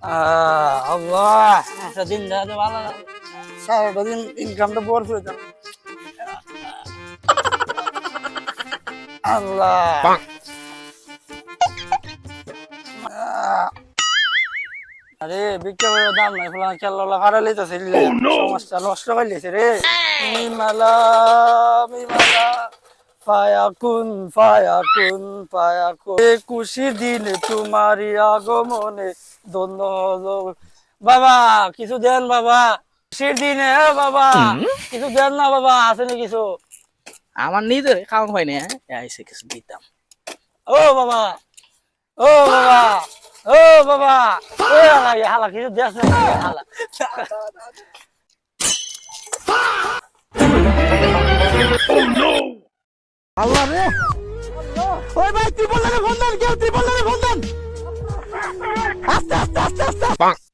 আল্লাহ একটা দিন যাতে ভালো সারাটা দিন ইনকামটা বড় করে দাও আল্লাহ আরে বিক্রি করে দাম নাই ফলা খেলা কাটা লইতেছে সমস্যা নষ্ট করে লিছে রে মিমালা মিমালা ফায়াকুন ফায়াকুন ফায়াকুন খুশি দিন তোমারই আগমনে ধন্য হলো বাবা কিছু দেন বাবা খুশির দিনে বাবা কিছু দেন না বাবা আছে না কিছু আমার নিজের খাওয়া হয় না এসে কিছু দিতাম ও বাবা ও বাবা ও বাবা ও হালা হালা কিছু দেশ না হালা আল্লাহ রে ওই ভাই ত্রিপল ধরে ফোন দেন কেউ ত্রিপল ধরে ফোন দেন আস্তে আস্তে আস্তে আস্তে